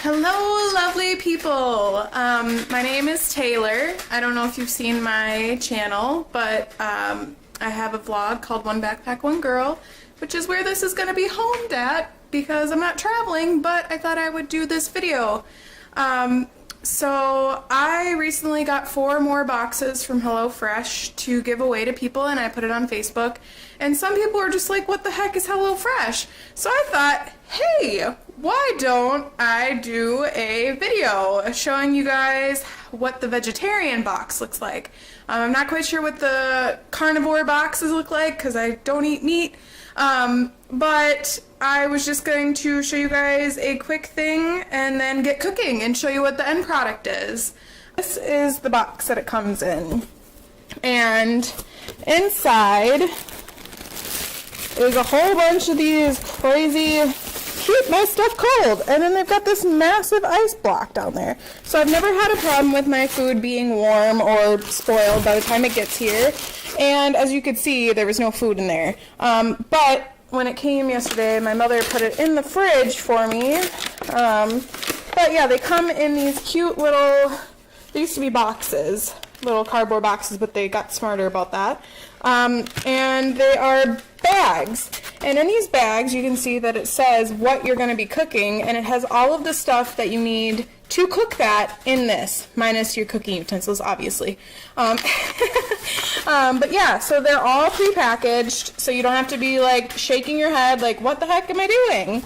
Hello, lovely people. My name is Taylor. I don't know if you've seen my channel, but I have a vlog called One Backpack, One Girl, which is where this is going to be homed at because I'm not traveling, but I thought I would do this video. So I recently got 4 more boxes from HelloFresh to give away to people, and I put it on Facebook, and some people were just like, what the heck is HelloFresh? So I thought, hey, why don't I do a video showing you guys what the vegetarian box looks like. I'm not quite sure what the carnivore boxes look like because I don't eat meat, but I was just going to show you guys a quick thing and then get cooking and show you what the end product is. This is the box that it comes in, and inside is a whole bunch of these crazy keep my stuff cold, and then they've got this massive ice block down there. So I've never had a problem with my food being warm or spoiled by the time it gets here, and as you could see, there was no food in there. But when it came yesterday, my mother put it in the fridge for me. But yeah, they come in these cute little, they used to be boxes, little cardboard boxes, but they got smarter about that. And they are bags, and in these bags you can see that it says what you're going to be cooking, and it has all of the stuff that you need to cook that in this, minus your cooking utensils, obviously. But yeah, so they're all pre-packaged, so you don't have to be like shaking your head like, what the heck am I doing?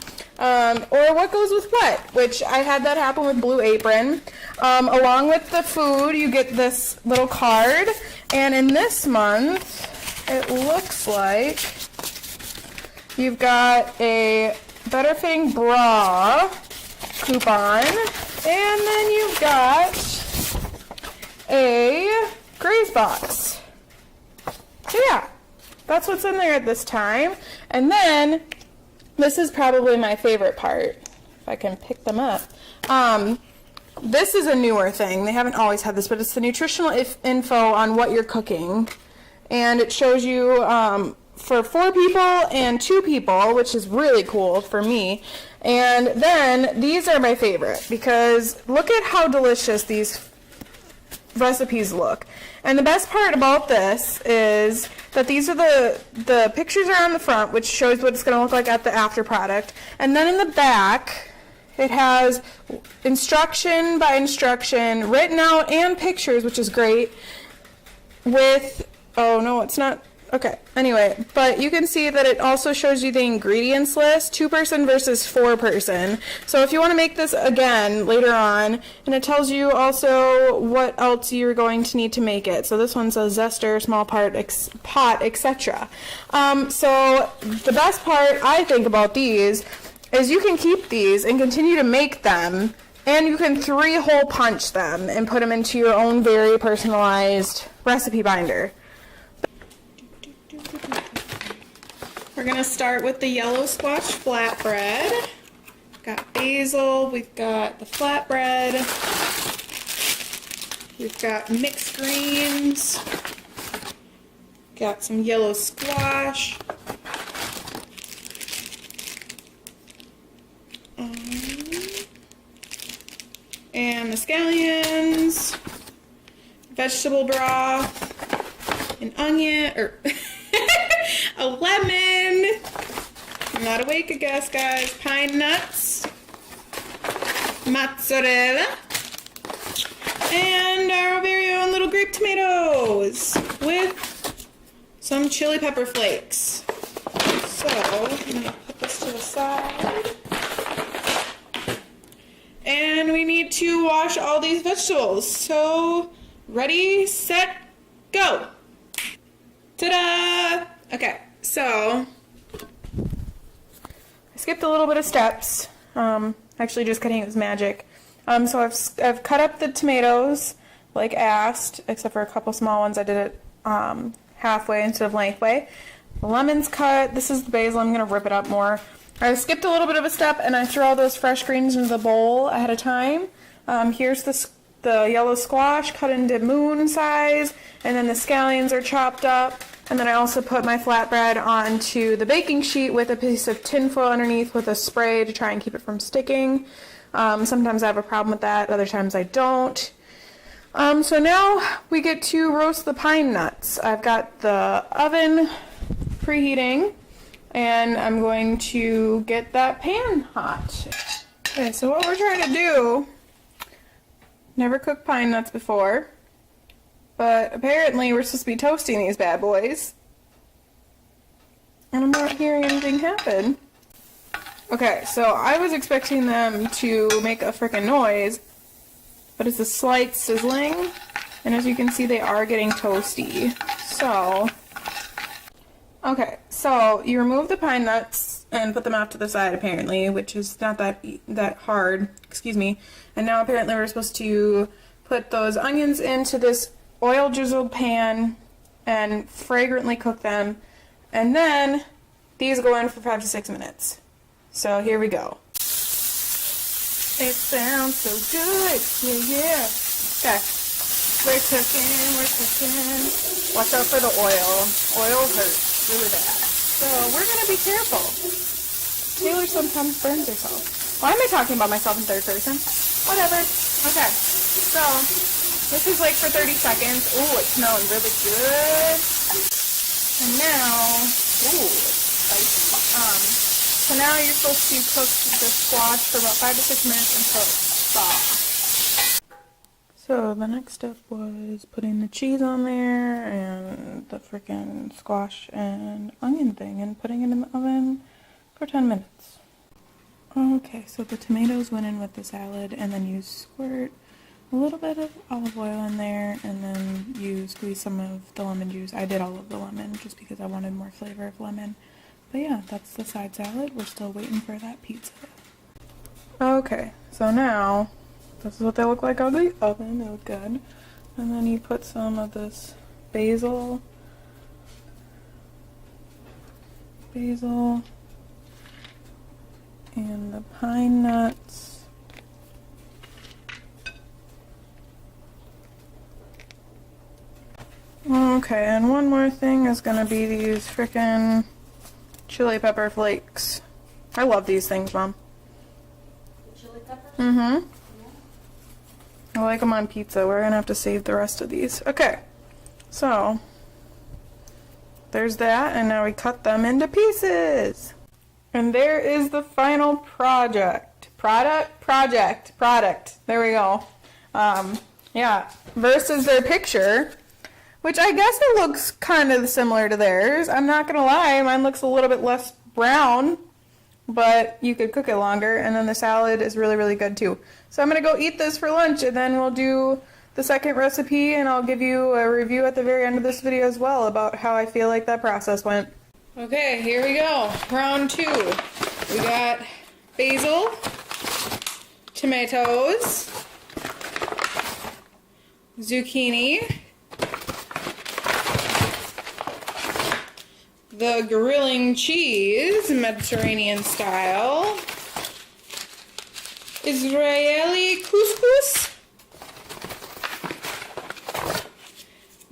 Or what goes with what, which I had that happen with Blue Apron. Along with the food, you get this little card, and in this month, it looks like you've got a Better Fitting Bra coupon, and then you've got a Graze box. So yeah, that's what's in there at this time. And then, this is probably my favorite part, if I can pick them up. This is a newer thing. They haven't always had this, but it's the nutritional info on what you're cooking. And it shows you for 4 people and 2 people, which is really cool for me. And then these are my favorite because look at how delicious these recipes look. And the best part about this is that these are the pictures are on the front, which shows what it's going to look like at the after product. And then in the back, it has instruction by instruction written out and pictures, which is great, with, oh no, it's not, okay, anyway, but you can see that it also shows you the ingredients list, 2-person versus 4-person. So if you want to make this again later on, and it tells you also what else you're going to need to make it. So this one says zester, small pot, etc. So the best part I think about these is you can keep these and continue to make them, and you can 3-hole punch them and put them into your own very personalized recipe binder. We're going to start with the yellow squash flatbread. We've got basil, we've got the flatbread, we've got mixed greens, got some yellow squash, and the scallions, vegetable broth, an onion, or a lemon, I'm not awake, I guess, guys, pine nuts, mozzarella, and our very own little grape tomatoes with some chili pepper flakes. So, I'm going to put this to the side. And we need to wash all these vegetables. So, ready, set, go. Ta-da! Okay, so I skipped a little bit of steps. Actually, just kidding, it was magic. So I've cut up the tomatoes like asked, except for a couple small ones. I did it halfway instead of lengthway. The lemon's cut. This is the basil. I'm going to rip it up more. I skipped a little bit of a step, and I threw all those fresh greens into the bowl ahead of time. Here's the yellow squash cut into moon size, and then the scallions are chopped up. And then I also put my flatbread onto the baking sheet with a piece of tin foil underneath with a spray to try and keep it from sticking. Sometimes I have a problem with that, other times I don't. So now we get to roast the pine nuts. I've got the oven preheating, and I'm going to get that pan hot. Okay, so what we're trying to do, never cooked pine nuts before, but apparently we're supposed to be toasting these bad boys, and I'm not hearing anything happen. Okay, so I was expecting them to make a frickin' noise, but it's a slight sizzling, and as you can see, they are getting toasty. So, okay, so you remove the pine nuts and put them off to the side, apparently, which is not that hard, excuse me. And now apparently we're supposed to put those onions into this oil drizzled pan and fragrantly cook them, and then these go in for 5 to 6 minutes. So here we go. It sounds so good, yeah. Okay, we're cooking. Watch out for the oil. Oil hurts really bad. So we're gonna be careful. Taylor sometimes burns herself. Why am I talking about myself in third person? Whatever. Okay, so this is like for 30 seconds. Ooh, it's smelling really good. And now, ooh, it's spicy. So now you're supposed to cook the squash for about 5 to 6 minutes until it's soft. So the next step was putting the cheese on there and the freaking squash and onion thing and putting it in the oven for 10 minutes. Okay, so the tomatoes went in with the salad, and then you squirt a little bit of olive oil in there, and then you squeeze some of the lemon juice. I did all of the lemon just because I wanted more flavor of lemon. But yeah, that's the side salad. We're still waiting for that pizza. Okay, so now this is what they look like out of the oven. They look good. And then you put some of this basil, and the pine nuts. Okay, and one more thing is gonna be these frickin' chili pepper flakes. I love these things, Mom. Chili peppers? Mm-hmm. I like them on pizza. We're gonna have to save the rest of these. Okay, so there's that, and now we cut them into pieces. And there is the final project. Product. There we go. Yeah, versus their picture, which I guess it looks kind of similar to theirs. I'm not gonna lie, mine looks a little bit less brown, but you could cook it longer, and then the salad is really, really good too. So I'm gonna go eat this for lunch, and then we'll do the second recipe, and I'll give you a review at the very end of this video as well about how I feel like that process went. Okay, here we go. Round 2. We got basil, tomatoes, zucchini, the grilling cheese, Mediterranean style, Israeli couscous,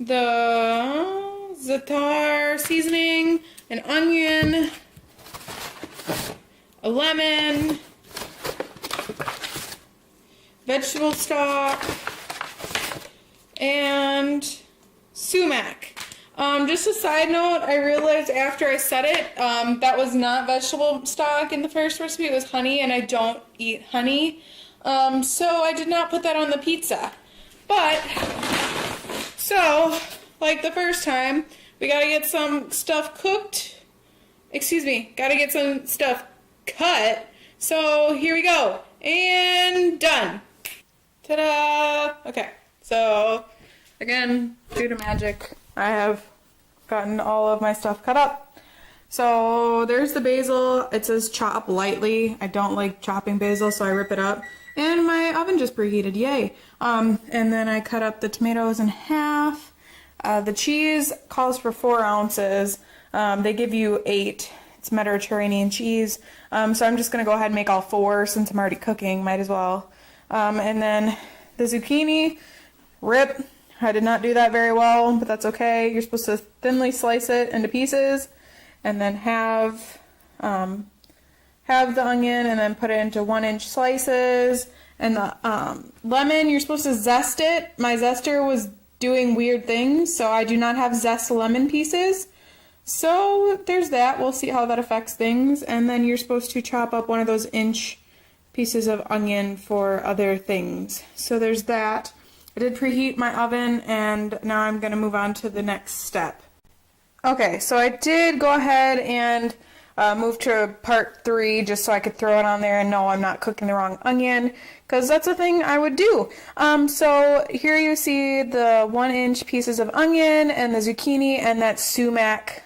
the za'atar seasoning, an onion, a lemon, vegetable stock, and sumac. Just a side note, I realized after I said it, that was not vegetable stock in the first recipe, it was honey, and I don't eat honey. So I did not put that on the pizza. But, so, like the first time, we gotta get some stuff cooked. Gotta get some stuff cut. So here we go. And done. Ta-da! Okay, so again, due to magic, I have gotten all of my stuff cut up. So there's the basil. It says chop lightly. I don't like chopping basil, so I rip it up. And my oven just preheated, yay. And then I cut up the tomatoes in half. The cheese calls for 4 ounces. They give you 8. It's Mediterranean cheese. So I'm just gonna go ahead and make all 4 since I'm already cooking, might as well. And then the zucchini, rip. I did not do that very well, but that's okay. You're supposed to thinly slice it into pieces and then have have the onion and then put it into 1-inch slices. And the lemon, you're supposed to zest it. My zester was doing weird things, so I do not have zest lemon pieces. So there's that. We'll see how that affects things. And then you're supposed to chop up one of those inch pieces of onion for other things. So there's that. I did preheat my oven, and now I'm going to move on to the next step. Okay, so I did go ahead and move to part 3 just so I could throw it on there and know I'm not cooking the wrong onion, because that's a thing I would do. So here you see the 1-inch pieces of onion and the zucchini and that sumac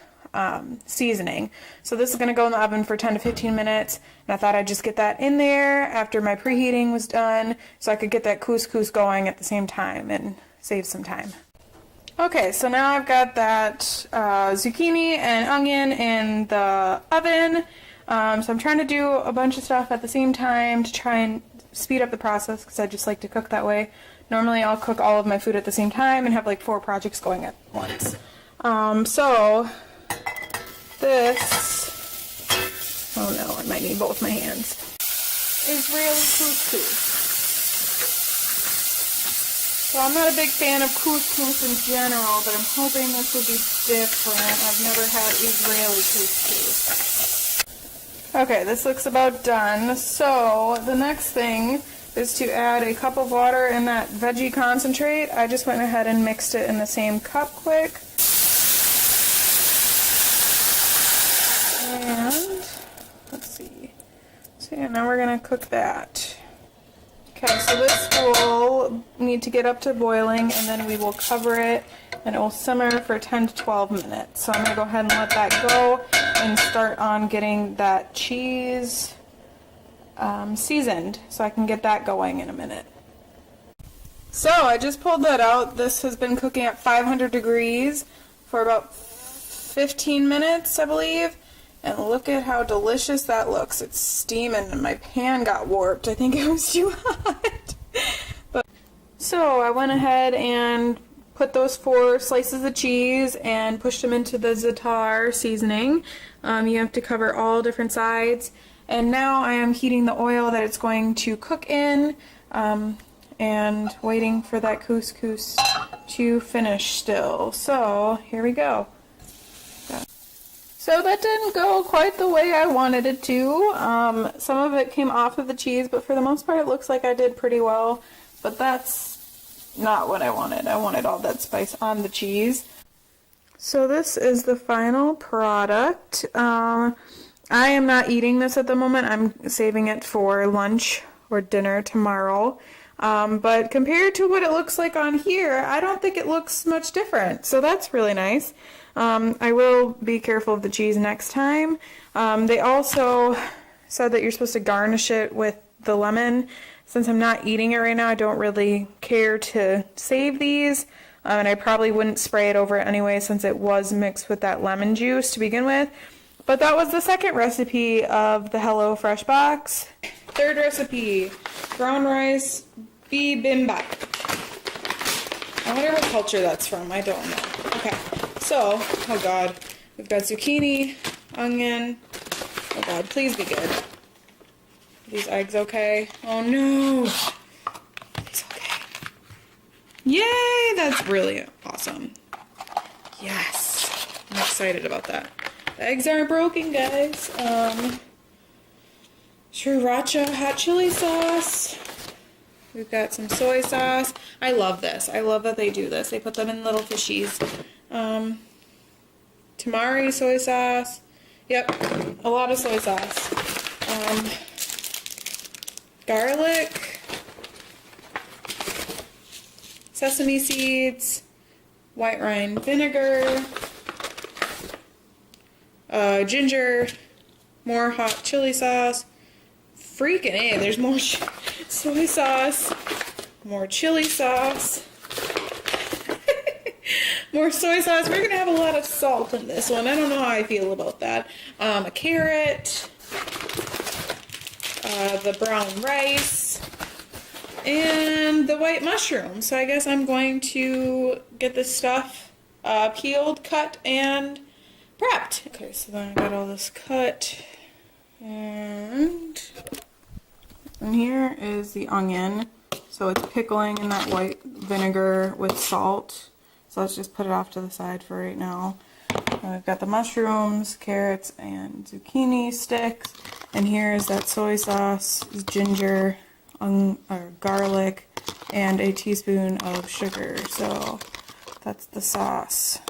seasoning. So this is going to go in the oven for 10 to 15 minutes, and I thought I'd just get that in there after my preheating was done so I could get that couscous going at the same time and save some time. Okay, so now I've got that zucchini and onion in the oven. So I'm trying to do a bunch of stuff at the same time to try and speed up the process, because I just like to cook that way. Normally I'll cook all of my food at the same time and have like 4 projects going at once. So this, oh no, I might need both my hands, Israeli couscous. So I'm not a big fan of couscous in general, but I'm hoping this will be different. I've never had Israeli couscous. Okay, this looks about done. So the next thing is to add a cup of water in that veggie concentrate. I just went ahead and mixed it in the same cup quick. And let's see. So yeah, now we're going to cook that. Okay, so this will need to get up to boiling, and then we will cover it, and it will simmer for 10 to 12 minutes. So I'm going to go ahead and let that go and start on getting that cheese seasoned, so I can get that going in a minute. So I just pulled that out. This has been cooking at 500 degrees for about 15 minutes, I believe. And look at how delicious that looks. It's steaming, and my pan got warped. I think it was too hot. So I went ahead and put those 4 slices of cheese and pushed them into the za'atar seasoning. You have to cover all different sides. And now I am heating the oil that it's going to cook in, and waiting for that couscous to finish still. So here we go. So that didn't go quite the way I wanted it to. Some of it came off of the cheese, but for the most part it looks like I did pretty well. But that's not what I wanted. I wanted all that spice on the cheese. So this is the final product. I am not eating this at the moment. I'm saving it for lunch or dinner tomorrow. But compared to what it looks like on here, I don't think it looks much different. So that's really nice. I will be careful of the cheese next time. They also said that you're supposed to garnish it with the lemon. Since I'm not eating it right now, I don't really care to save these. And I probably wouldn't spray it over it anyway, since it was mixed with that lemon juice to begin with. But that was the second recipe of the HelloFresh Box. Third recipe, brown rice bibimbap. I wonder what culture that's from. I don't know. Okay, so, oh god, we've got zucchini, onion. Oh god, please be good. Are these eggs okay? Oh no! It's okay. Yay! That's really awesome. Yes! I'm excited about that. The eggs aren't broken, guys. Sriracha hot chili sauce. We've got some soy sauce. I love this. I love that they do this. They put them in little fishies. Tamari soy sauce. Yep, a lot of soy sauce. Garlic. Sesame seeds. White wine vinegar. Ginger. More hot chili sauce. Freaking A, there's more soy sauce, more chili sauce, more soy sauce. We're going to have a lot of salt in this one. I don't know how I feel about that. A carrot, the brown rice, and the white mushroom. So I guess I'm going to get this stuff peeled, cut, and prepped. Okay, so then I got all this cut And here is the onion. So it's pickling in that white vinegar with salt. So let's just put it off to the side for right now. And we've got the mushrooms, carrots, and zucchini sticks. And here's that soy sauce, ginger, garlic, and a teaspoon of sugar. So that's the sauce.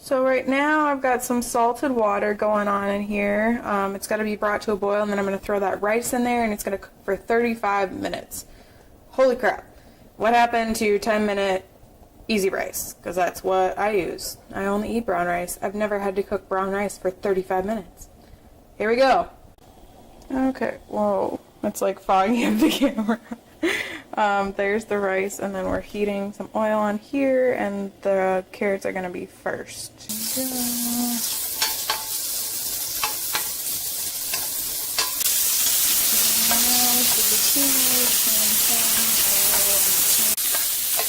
So right now I've got some salted water going on in here. It's got to be brought to a boil, and then I'm going to throw that rice in there, and it's going to cook for 35 minutes. Holy crap. What happened to 10-minute easy rice? Because that's what I use. I only eat brown rice. I've never had to cook brown rice for 35 minutes. Here we go. Okay, whoa. That's like foggy of the camera. There's the rice, and then we're heating some oil on here, and the carrots are going to be first.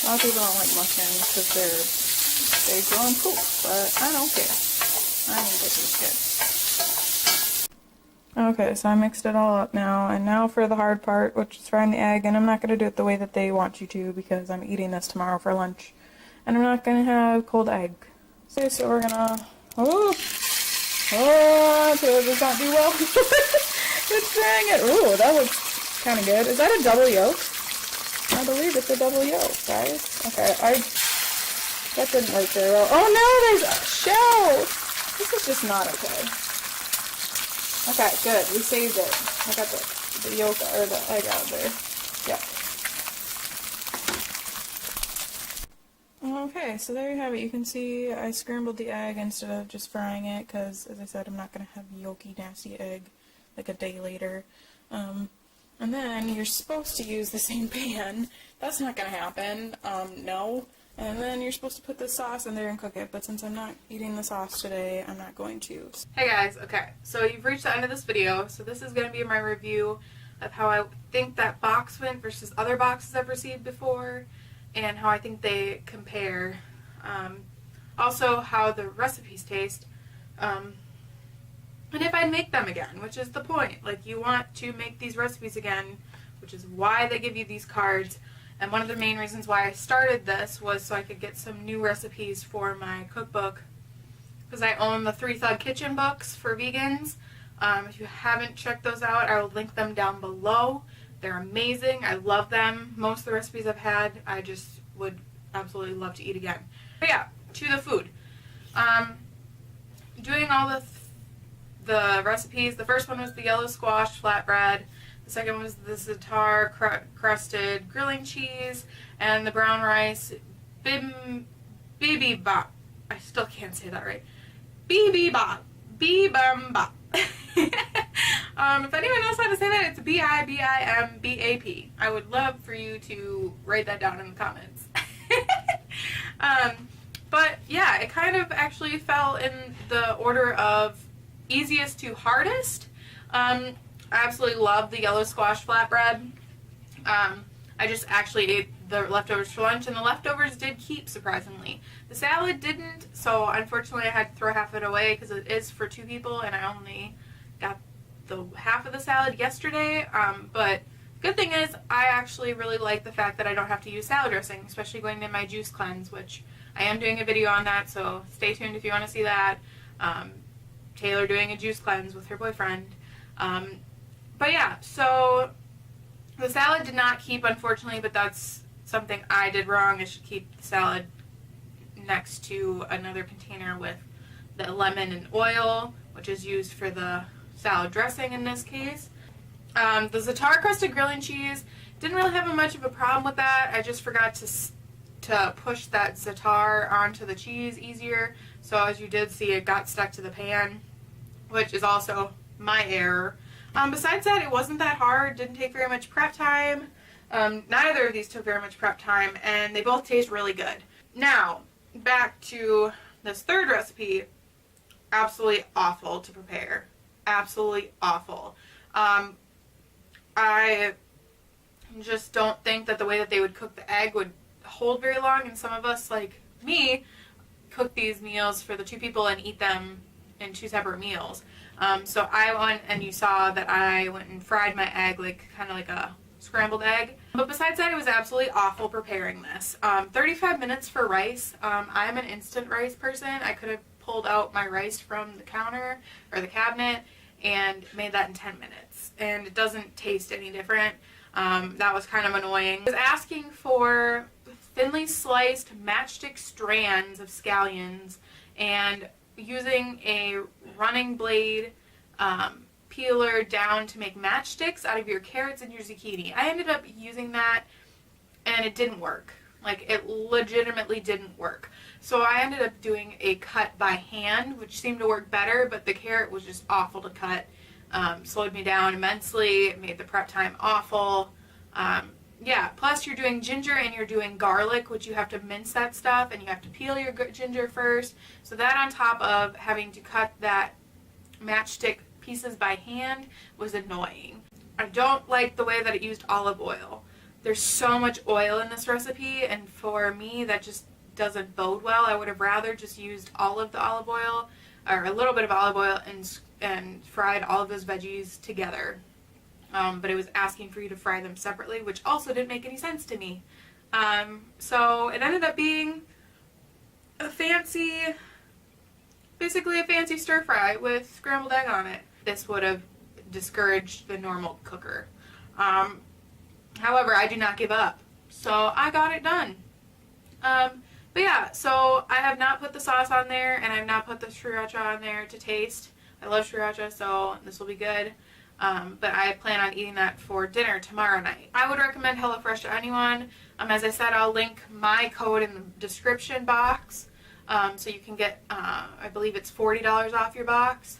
A lot of people don't like mushrooms because they grow in poop, but I don't care. I think this is good. Okay, so I mixed it all up now, and now for the hard part, which is frying the egg, and I'm not going to do it the way that they want you to because I'm eating this tomorrow for lunch, and I'm not going to have cold egg. Okay, so we're going to, it does not do well. It's dang it. Ooh, that looks kind of good. Is that a double yolk? I believe it's a double yolk, guys. Okay, that didn't work very well. Oh no, there's a shell! This is just not okay. Okay, good. We saved it. I got the yolk or the egg out there. Yeah. Okay, so there you have it. You can see I scrambled the egg instead of just frying it because, as I said, I'm not going to have yolky, nasty egg like a day later. And then you're supposed to use the same pan. That's not going to happen. No. And then you're supposed to put the sauce in there and cook it, but since I'm not eating the sauce today, I'm not going to. Hey guys, okay, so you've reached the end of this video, so this is going to be my review of how I think that box went versus other boxes I've received before, and how I think they compare. Also, how the recipes taste, and if I'd make them again, which is the point. Like, you want to make these recipes again, which is why they give you these cards. And one of the main reasons why I started this was so I could get some new recipes for my cookbook. Because I own the 3 Thug Kitchen books for vegans. If you haven't checked those out, I will link them down below. They're amazing. I love them. Most of the recipes I've had, I just would absolutely love to eat again. But yeah, to the food. Doing all the recipes. The first one was the yellow squash flatbread. The second was the za'atar crusted grilling cheese, and the brown rice bibimbap. I still can't say that right. Bibimbap. Bibimbap. If anyone knows how to say that, it's B-I-B-I-M-B-A-P. I would love for you to write that down in the comments. But yeah, it kind of actually fell in the order of easiest to hardest. I absolutely love the yellow squash flatbread. I just actually ate the leftovers for lunch, and the leftovers did keep, surprisingly. The salad didn't, so unfortunately I had to throw half of it away because it is for 2 people, and I only got the half of the salad yesterday. But good thing is, I actually really like the fact that I don't have to use salad dressing, especially going to my juice cleanse, which I am doing a video on that, so stay tuned if you want to see that. Taylor doing a juice cleanse with her boyfriend. But yeah, so the salad did not keep, unfortunately, but that's something I did wrong. I should keep the salad next to another container with the lemon and oil, which is used for the salad dressing in this case. The za'atar crusted grilling cheese, didn't really have much of a problem with that. I just forgot to push that za'atar onto the cheese easier. So as you did see, it got stuck to the pan, which is also my error. Besides that, it wasn't that hard, didn't take very much prep time. Neither of these took very much prep time, and they both taste really good. Now, back to this third recipe. Absolutely awful to prepare. Absolutely awful. I just don't think that the way that they would cook the egg would hold very long, and some of us, like me, cook these meals for the 2 people and eat them in 2 separate meals. So I went, and you saw that I went and fried my egg, like kind of like a scrambled egg. But besides that, it was absolutely awful preparing this. 35 minutes for rice. I'm an instant rice person. I could have pulled out my rice from the counter or the cabinet and made that in 10 minutes. And it doesn't taste any different. That was kind of annoying. I was asking for thinly sliced matchstick strands of scallions and using a running blade peeler down to make matchsticks out of your carrots and your zucchini. I ended up using that and it didn't work. Like, it legitimately didn't work. So I ended up doing a cut by hand, which seemed to work better, but the carrot was just awful to cut. Slowed me down immensely. It made the prep time awful. Yeah, plus you're doing ginger and you're doing garlic, which you have to mince that stuff and you have to peel your ginger first. So that on top of having to cut that matchstick pieces by hand was annoying. I don't like the way that it used olive oil. There's so much oil in this recipe, and for me that just doesn't bode well. I would have rather just used all of the olive oil, or a little bit of olive oil, and fried all of those veggies together. But it was asking for you to fry them separately, which also didn't make any sense to me. So it ended up being basically a fancy stir fry with scrambled egg on it. This would have discouraged the normal cooker. However, I do not give up. So I got it done. But yeah, so I have not put the sauce on there, and I have not put the sriracha on there to taste. I love sriracha, so this will be good. But I plan on eating that for dinner tomorrow night. I would recommend HelloFresh to anyone. As I said, I'll link my code in the description box. So you can get, I believe it's $40 off your box.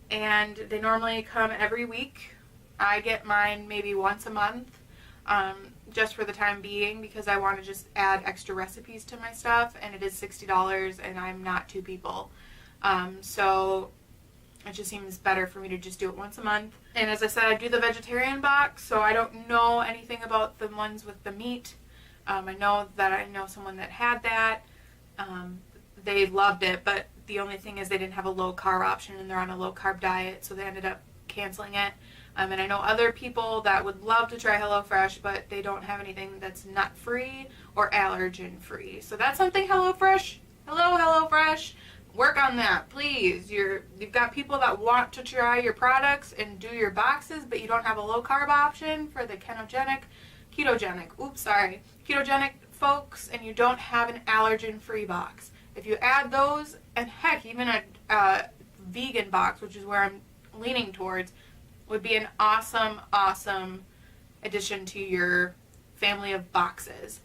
And they normally come every week. I get mine maybe once a month, just for the time being, because I want to just add extra recipes to my stuff. And it is $60, and I'm not two people. So it just seems better for me to just do it once a month. And as I said, I do the vegetarian box, so I don't know anything about the ones with the meat. I know someone that had that. They loved it, but the only thing is they didn't have a low carb option, and they're on a low carb diet, so they ended up canceling it. And I know other people that would love to try HelloFresh, but they don't have anything that's nut free or allergen free. So that's something HelloFresh. Hello, HelloFresh. Work on that, please. You've got people that want to try your products and do your boxes, but you don't have a low carb option for the ketogenic folks, and you don't have an allergen free box. If you add those, and heck, even a vegan box, which is where I'm leaning towards, would be an awesome addition to your family of boxes.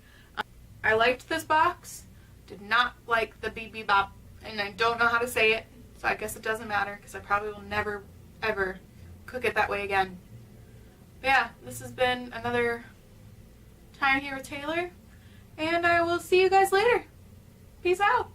I liked this box, did not like the BB Bop, and I don't know how to say it, so I guess it doesn't matter, because I probably will never, ever cook it that way again. But yeah, this has been another time here with Taylor, and I will see you guys later. Peace out.